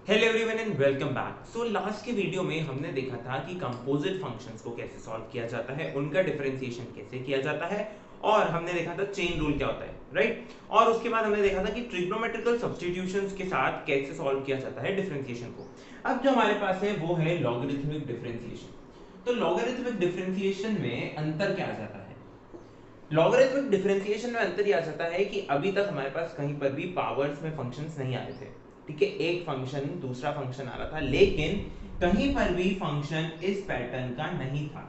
Hello everyone and welcome back. So last के video में हमने देखा था कि कंपोजिट फंक्शंस को कैसे सॉल्व किया जाता है, उनका डिफरेंशिएशन कैसे किया जाता है, और हमने देखा था चेन रूल क्या होता है, राइट। और उसके बाद हमने देखा था कि ट्रिग्नोमेट्रिकल सब्स्टिट्यूशंस के साथ कैसे सॉल्व किया जाता है डिफरेंशिएशन को। अब जो हमारे पास है वो है लॉगरिथमिक डिफरेंशिएशन। तो लॉगरिथमिक डिफरेंशिएशन में अंतर क्या आ जाता है? लॉगरिथमिक डिफरेंशिएशन में अंतर यह आ जाता है कि अभी तक हमारे पास कहीं पर भी पावर्स में फंक्शंस नहीं आए थे। ठीक है, एक फंक्शन दूसरा फंक्शन आ रहा था, लेकिन कहीं पर भी फंक्शन इस पैटर्न का नहीं था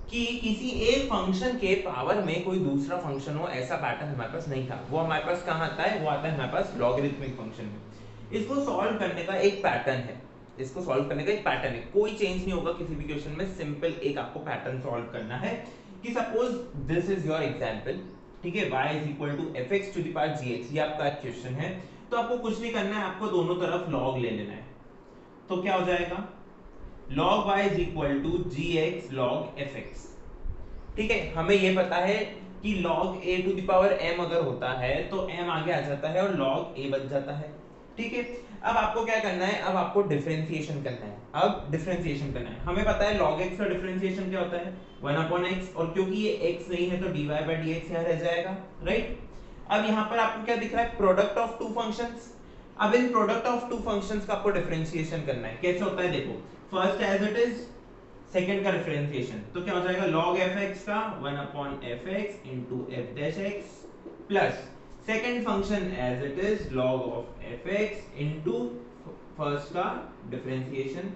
कि किसी एक फंक्शन के पावर में कोई दूसरा फंक्शन हो। ऐसा पैटर्न हमारे पास नहीं था। वो हमारे पास कहाँ आता है? वो आता है हमारे पास लॉगरिथमिक फंक्शन में। इसको सॉल्व करने का एक पैटर्न है। इसको सॉल्व करने का एक पैटर्न है, कोई चेंज नहीं होगा किसी भी क्वेश्चन में। सिंपल एक आपको पैटर्न सॉल्व करना है कि suppose this is your example. ठीक है, y is equal to fx to the power gx, ये आपका क्वेश्चन है। तो आपको कुछ नहीं करना है, आपको दोनों तरफ log ले लेना है। तो क्या हो जाएगा? log y is equal to gx log fx। ठीक है, हमें ये पता है कि log a to the power m अगर होता है तो m आगे आ जाता है और log a बच जाता है। ठीक है, अब आपको क्या करना है? अब आपको डिफरेंशिएशन करना है। अब डिफरेंशिएशन करना है, हमें पता है log x का डिफरेंशिएशन क्या होता है? 1/x, और क्योंकि ये x नहीं है तो dy/dx यहाँ रह जाएगा, राइट। अब यहाँ पर आपको क्या दिख रहा है? Product of two functions. अब इन प्रोडक्ट ऑफ टू फंक्शंस का आपको डिफरेंशिएशन करना है। कैसे होता है देखो, first as it is, second का डिफरेंशिएशन। तो क्या हो जाएगा? log fx का 1/fx into f dash x plus second function as it is log of fx into first का डिफरेंशिएशन।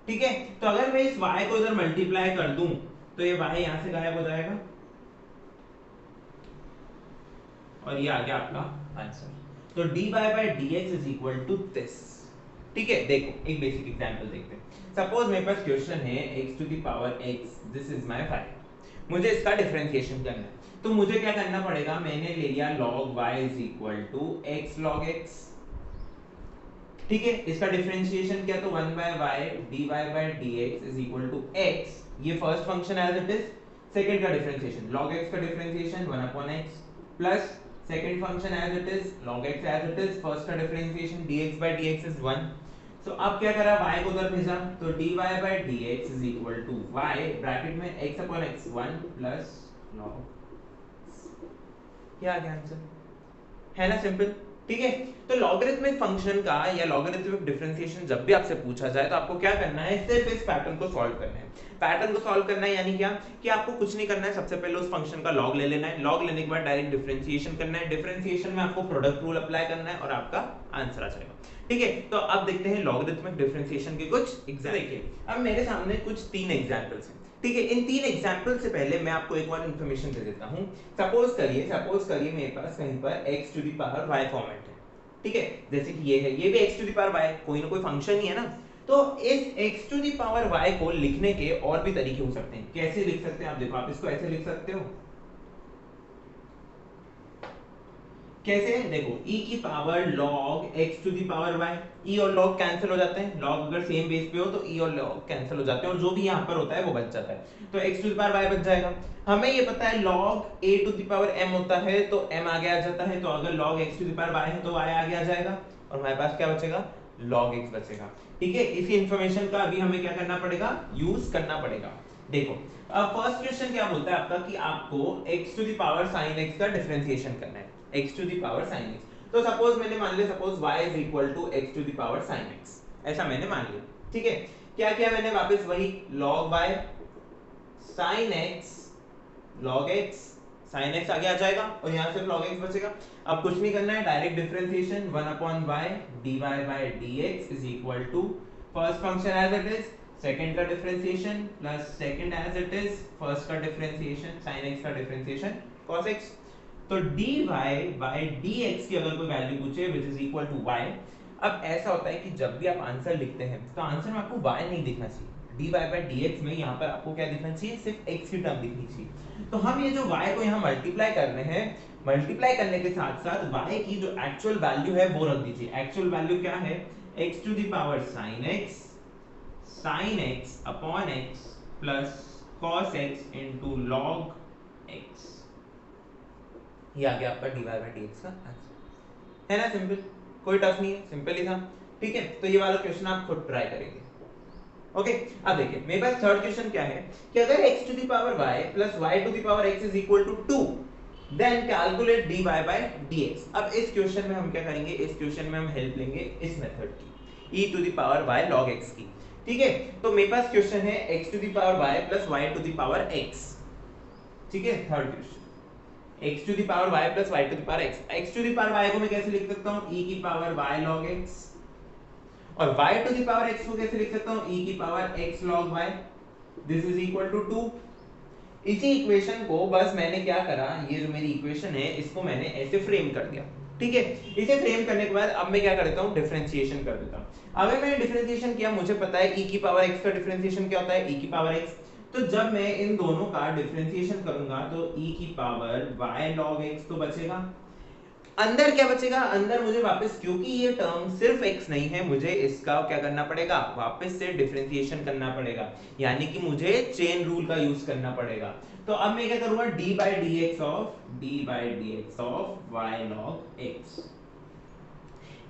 ठीक है, तो अगर मैं इस y को इधर मल्टीप्लाई कर दूं तो ये y यहां से गायब हो जाएगा और ये आ गया आपका आंसर। तो dy by dx is equal to this. ठीक है, देखो एक बेसिक एग्जांपल देखते हैं। सपोज मेरे पास क्वेश्चन है x to the power x, this is my file. मुझे इसका डिफरेंशिएशन करना है। तो मुझे क्या करना पड़ेगा? मैंने ले लिया log y is equal to x log x। ठीक है, इसका डिफरेंशिएशन क्या? तो 1/y dy by dx is equal to x, ये first function as it is. Second का डिफरेंशिएशन log x का differentiation 1/x plus second function as it is log x as it is, first का differentiation dx by dx is 1। So अब क्या करा? y को उधर भेजा, तो dy by dx is equal to y bracket में x/x 1 प्लस log। क्या आ गया आंसर? है ना सिंपल। ठीक है, तो लॉगरिथमिक फंक्शन का या लॉगरिथमिक डिफरेंशिएशन जब भी आपसे पूछा जाए तो आपको क्या करना है? सिर्फ इस पैटर्न को सॉल्व करना है। पैटर्न को सॉल्व करना है यानी क्या कि आपको कुछ नहीं करना है। सबसे पहले उस फंक्शन का लॉग ले लेना है, लॉग लेने के बाद डायरेक्ट डिफरेंशिएशन करना है, डिफरेंशिएशन में आपको प्रोडक्ट रूल अप्लाई करना है और आपका आंसर आ जाएगा। ठीक है, तो अब देखते हैं लॉगरिथमिक डिफरेंशिएशन के कुछ एग्जांपल। देखिए, अब मेरे सामने कुछ तीन एग्जांपल्स हैं। ठीक है, इन तीन एग्जांपल से पहले मैं आपको एक और इन्फॉर्मेशन दे देता हूं। सपोज करिए मेरे पास कहीं पर x to the power y format है। ठीक है, जैसे कि ये है, ये भी x to the power y, कोई ना कोई फंक्शन ही है ना। तो इस x to the power y को लिखने के और भी तरीके हो सकते हैं। कैसे लिख सकते हैं आप देखो, आप इसको ऐसे लिख सकते हो। कैसे? देखो e की power log x to the power y, e और log कैंसिल हो जाते हैं। log अगर सेम बेस पे हो तो e और log कैंसिल हो जाते हैं और जो भी यहाँ पर होता है वो बच जाता है। तो x to the power y बच जाएगा। हमें ये पता है log a to the power m होता है तो m आगे आ जाता है। तो अगर log x to the power y है तो y आगे आ जाएगा और हमारे पास क्या बचेगा? log x बचेगा। ठीक है, इसी इंफॉर्मेशन का अभी हमें क्या करना पड़ेगा? यूज करना पड़ेगा। देखो, अब फर्स्ट क्वेश्चन क्या बोलता है आपका कि आपको x to the power sin x का डिफरेंशिएशन करना है। x to the power sin x, तो सपोज मैंने मान लिया, suppose y is equal to x to the power sin x, ऐसा मैंने मान लिया। ठीक है, क्या किया मैंने? वापस वही log y sin x log x, sin x आगे आ जाएगा और यहाँ सिर्फ log x बचेगा। अब कुछ नहीं करना है, direct differentiation 1/y dy by dx is equal to first function as it is, second का differentiation plus second as it is, first का डिफरेंशिएशन sin x का डिफरेंशिएशन cos x। तो dy by dx की अगर कोई value पूछे which is equal to y। अब ऐसा होता है कि जब भी आप आंसर लिखते हैं तो आंसर में आपको y नहीं दिखना चाहिए। dy by dx में यहाँ पर आपको क्या दिखना चाहिए? सिर्फ x की टर्म दिखनी चाहिए। तो हम ये जो y को यहाँ मल्टीप्लाई कर रहे हैं, मल्टीप्लाई करने के साथ साथ y की जो एक्चुअल वैल्यू है वो रख दीजिए। एक्चुअल वैल्यू क्या है? x to the power sin x upon x plus cos x into log x। ये आ गया आपका dy by dx का आंसर। है ना सिंपल, कोई टफ नहीं है, सिंपल ही था। ठीक है, तो ये वाला क्वेश्चन आप खुद ट्राई करेंगे। ओके, अब देखिए मेरे पास थर्ड क्वेश्चन क्या है कि अगर x to the power y plus y to the power x is equal to 2 then calculate dy by dx। अब इस क्वेश्चन में हम क्या करेंगे, इस क्वेश्चन में हम हेल्प लेंगे इस मेथड की, e to the power y log x की। ठीक है, तो मेरे पास क्वेश्चन है x to the power y plus y to the power x। ठीक है, third question x to the power y plus y to the power x। x to the power y को मैं कैसे लिख सकता हूं, e की पावर y log x, और y to the power x को कैसे लिख सकता हूं, e की power x log y। This is equal to 2। इसी इक्वेशन को बस मैंने क्या करा, ये जो मेरी इक्वेशन है इसको मैंने ऐसे फ्रेम कर दिया। ठीक है, इसे फ्रेम करने के बाद अब मैं क्या कर देता हूं, डिफरेंशिएशन कर देता हूं। अगर मैंने डिफरेंशिएशन किया, मुझे पता है e की पावर x का डिफरेंशिएशन क्या होता है, e की पावर x। तो जब मैं इन दोनों का डिफरेंशिएशन करूंगा तो e की पावर y log x तो बचेगा। अंदर क्या बचेगा, अंदर मुझे वापस, क्योंकि ये टर्म सिर्फ x नहीं है, मुझे इसका क्या करना पड़ेगा, वापस से डिफरेंशिएशन करना पड़ेगा, यानी कि मुझे चेन रूल का यूज करना पड़ेगा। तो अब मैं क्या करूंगा, d by D x of y log x।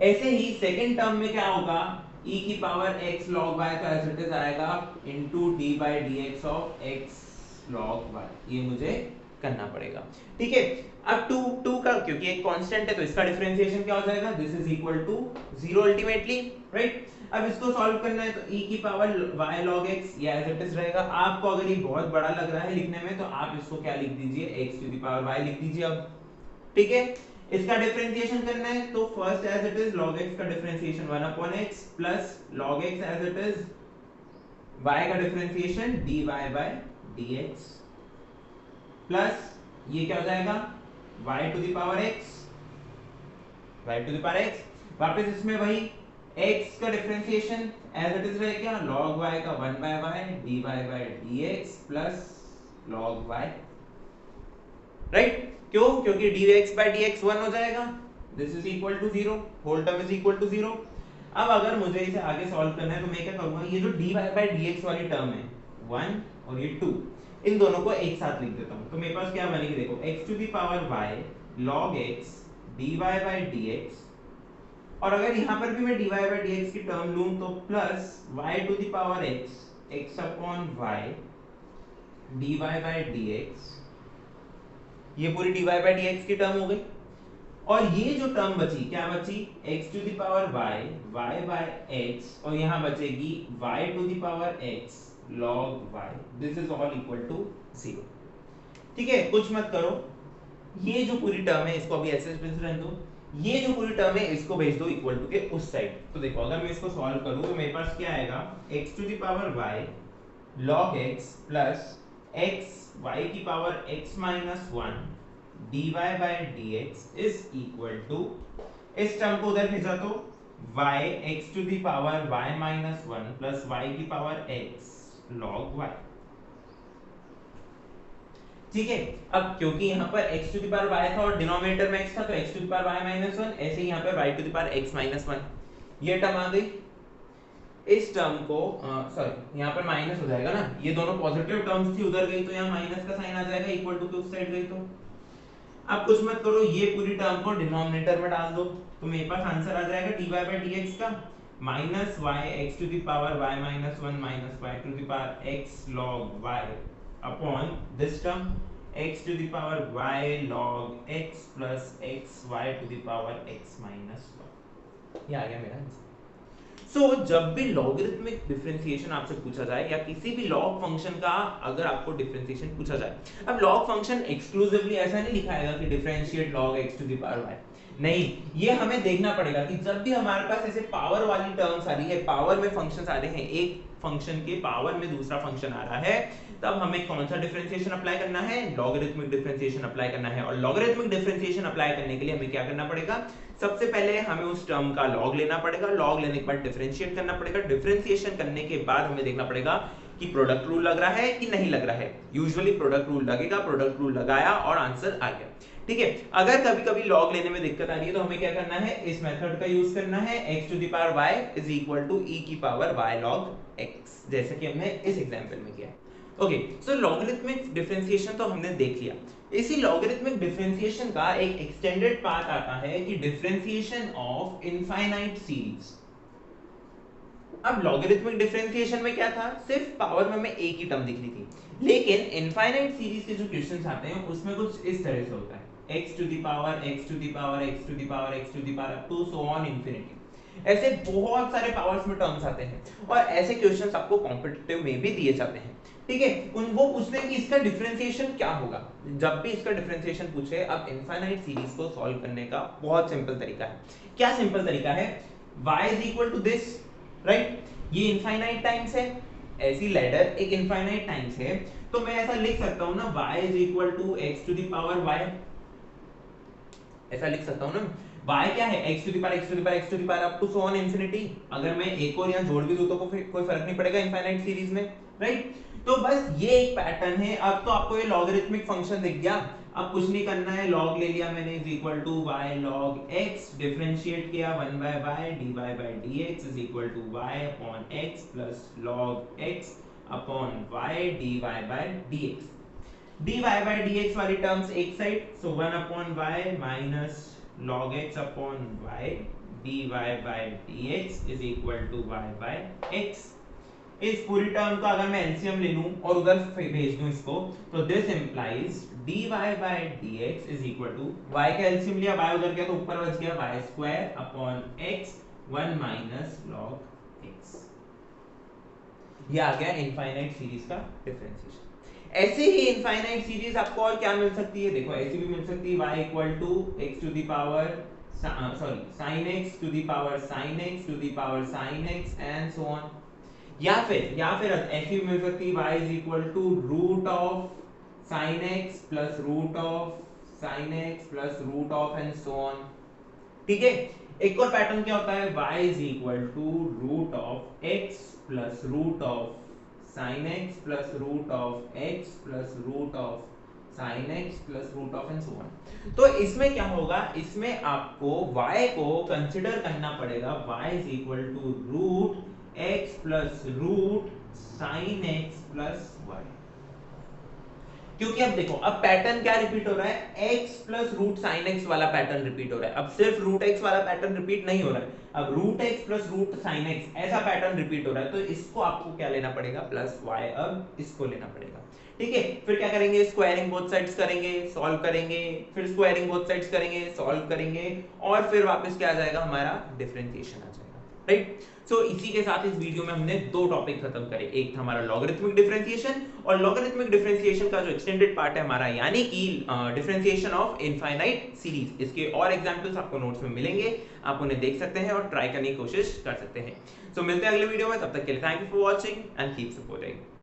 ऐसे ही सेकंड टर्म में क्या होगा, e की पावर x log y तो एज इट इज आएगा into d by D x of x log y, ये मुझे करना पड़ेगा। ठीक है, अब 2 का क्योंकि एक कांस्टेंट है तो इसका डिफरेंशिएशन क्या हो जाएगा, this is equal to 0 ultimately, right. अब इसको सॉल्व करना है तो e की पावर y log x ये एज इट इज रहेगा। आपको अगर ये बहुत बड़ा लग रहा है लिखने में तो आप इसको क्या लिख दीजिए, x to the power y लिख दीजिए अब। ठीक है, इसका डिफरेंशिएशन करना है तो first as it is log x का differentiation 1 upon x plus log x as it is y का differentiation dy by dx plus ये क्या हो जाएगा y to the power x, y to the power x, वापस इसमें वही x का डिफरेंशिएशन एज इट इज रहेगा log y का 1 by y dy by dx plus log y, right. क्यों, क्योंकि dx बाय dx 1 हो जाएगा, this is equal to 0, whole term is equal to 0। अब अगर मुझे इसे आगे सॉल्व करना है तो मैं क्या करूंगा, ये जो dy बाय dx वाली टर्म है 1 और ये 2, इन दोनों को एक साथ लिख देता हूं। तो मेरे पास क्या बनेगी, देखो x to the power y log x dy by dx, और अगर यहां पर भी मैं dy बाय dx की टर्म लूं तो plus y to the power x upon y dy by dx, ये पूरी dy बाय dx की टर्म हो गई। और ये जो टर्म बची, क्या बची, x to the power y by x, और यहां बचेगी y to the power x log y, this is all equal to 0। ठीक है, कुछ मत करो, ये जो पूरी टर्म है इसको अभी ऐसे रहने दो, ये जो पूरी टर्म है इसको भेज दो इक्वल टू के उस साइड। तो देखो अगर मैं इसको सॉल्व करूं तो मेरे पास क्या आएगा, x to the power y log x plus x y की power x minus 1 dy by dx is equal to, इस टर्म को उधर भेजा तो y x to the power y minus 1 plus y की पावर x log y। ठीक है, अब क्योंकि यहाँ पर x to the power y था और डिनोमिनेटर में x था तो x to the power y minus 1, ऐसे ही यहाँ पर y to the power x minus 1, ये टर्म आ गई। इस टर्म को सॉरी यहाँ पर माइनस हो जाएगा ना, ये दोनों पॉजिटिव टर्म्स थी उधर गई तो यहाँ माइनस का साइन आ जाएगा, इक्वल टू के उस साइड गई तो। अब कुछ मत करो, ये पूरी टर्म को डिनोमिनेटर में डाल दो तो मेरे पास आंसर आ जाएगा dy बाय dx का minus y x to the power y minus 1 minus y to the power x log y upon this term x to the power y log x plus x y to the power x minus 1, ये आ गया मेरा answer. जब भी logarithmic differentiation आपसे पूछा जाए या किसी भी लॉग फंक्शन का अगर आपको डिफरेंशिएशन पूछा जाए, अब लॉग फंक्शन एक्सक्लूसिवली ऐसा नहीं लिखाएगा कि differentiate log x to the power y, नहीं, ये हमें देखना पड़ेगा कि जब भी हमारे पास ऐसे पावर वाली टर्म्स आ रही है, पावर में फंक्शंस आ रहे हैं, एक फंक्शन के पावर में दूसरा फंक्शन आ रहा है, तब हमें कौन सा डिफरेंशिएशन अप्लाई करना है, लॉगरिथमिक डिफरेंशिएशन अप्लाई करना है। और लॉगरिथमिक डिफरेंशिएशन अप्लाई करने के लिए हमें क्या करना पड़ेगा, सबसे पहले हमें उस टर्म का लॉग लेना पड़ेगा, लॉग लेने के बाद डिफरेंशिएट करना पड़ेगा, डिफरेंशिएशन करने के बाद हमें देखना पड़ेगा कि प्रोडक्ट रूल लग रहा है कि नहीं लग रहा है। यूजुअली प्रोडक्ट रूल लगेगा, प्रोडक्ट रूल लगाया और आंसर आ गया। ठीक है, अगर कभी कभी लॉग लेने में दिक्कत आ रही है तो हमें क्या करना है, इस मेथड का यूज करना है, x to the power y is equal to e की पावर y log x, जैसे कि हमने इस एग्जांपल में किया है। ओके, सो लॉगरिथमिक डिफरेंशिएशन तो हमने देख लिया। इसी लॉगरिथमिक डिफरेंशिएशन का एक एक्सटेंडेड पार्ट आता है कि डिफरेंशिएशन ऑफ इनफाइनाइट सीरीज। अब लॉगरिथमिक डिफरेंशिएशन में क्या था, सिर्फ पावर में हमें एक ही टर्म दिख रही थी, लेकिन इनफाइनाइट सीरीज के जो क्वेश्चंस आते हैं उसमें कुछ इस तरह से होता है, x to the power x to the power x to the power x to the power up to so on infinity. ऐसे बहुत सारे पावर्स में टर्म्स आते हैं और ऐसे क्वेश्चंस आपको कॉम्पिटिटिव में भी दिए जाते हैं। ठीक है, उन वो पूछते हैं कि इसका डिफरेंशिएशन क्या होगा। जब भी इसका डिफरेंशिएशन पूछे, अब इनफाइनाइट सीरीज को सॉल्व करने का बहुत सिंपल तरीका है। क्या सिंपल तरीका है, y is equal to this, right, ये इनफाइनाइट टाइम्स है, ऐसी लैडर एक इनफाइनाइट टाइम्स है, तो मैं ऐसा लिख सकता हूं ना, y is equal to x to the power y, ऐसा लिख सकता हूं ना, y क्या है, x to the power x to the power x to the power up to so on infinity. अगर मैं एक और यहां जोड़ भी दूं तो कोई फर्क नहीं पड़ेगा इनफाइनाइट सीरीज में, राइट। तो बस ये एक पैटर्न है। अब तो आपको ये लॉगरिथमिक फंक्शन दिख गया, अब कुछ नहीं करना है, लॉग ले लिया मैंने, is equal to y log x, differentiate किया 1 by y dy by dx is equal to y upon x plus log x upon y dy by dx। dy by dx वाली टर्म्स एक side, so 1 upon y minus log x upon y dy by dx is equal to y by x। इस पूरी term का अगर मैं LCM ले लूं और उधर भेज दूं इसको, तो this implies dy by dx is equal to y का एलसीएम लिया, y उधर गया तो ऊपर बच गया y square upon x 1 minus log x। ये आ गया इनफाइनाइट सीरीज का डिफरेंशिएशन। ऐसे ही इनफाइनाइट सीरीज आपको और क्या मिल सकती है, देखो ऐसी भी मिल सकती है, y equal to x to the power sin x to the power sin x to the power sin x and so on. या फिर ऐसी भी मिल सकती है, y is equal to root of sin x plus root of sin x plus root of and so on. ठीक है, एक और पैटर्न क्या होता है, y is equal to root of x plus root of sin x plus root of x plus root of sin x plus root of and so on. तो इसमें क्या होगा, इसमें आपको y को कंसिडर करना पड़ेगा, y is equal to root x plus root sin x plus y। क्योंकि अब देखो, अब पैटर्न क्या रिपीट हो रहा है, x plus root sine x वाला पैटर्न रिपीट हो रहा है। अब सिर्फ रूट x वाला पैटर्न रिपीट नहीं हो रहा है, अब root x plus root sine x ऐसा पैटर्न रिपीट हो रहा है। तो इसको आपको क्या लेना पड़ेगा, प्लस y, अब इसको लेना पड़ेगा। ठीक है, फिर क्या करेंगे, स्क्वायरिंग बोथ साइड्स करेंगे, सॉल्व करेंगे, फिर स्क्वायरिंग बोथ साइड्स करेंगे, सॉल्व करेंगे, और फिर वापस क्या आ जाएगा, हमारा डिफरेंशिएशन आ जाएगा, राइट। सो इसी के साथ इस वीडियो में हमने दो टॉपिक खत्म करे, एक था हमारा लॉगरिथमिक डिफरेंशिएशन, और लॉगरिथमिक डिफरेंशिएशन का जो एक्सटेंडेड पार्ट है हमारा, यानी कि डिफरेंशिएशन ऑफ इनफाइनाइट सीरीज। इसके और एग्जांपल्स आपको नोट्स में मिलेंगे, आप उन्हें देख सकते हैं और ट्राई करने की कोशिश कर सकते हैं। सो मिलते हैं अगले वीडियो में, तब तक के लिए thank you for watching and keep supporting.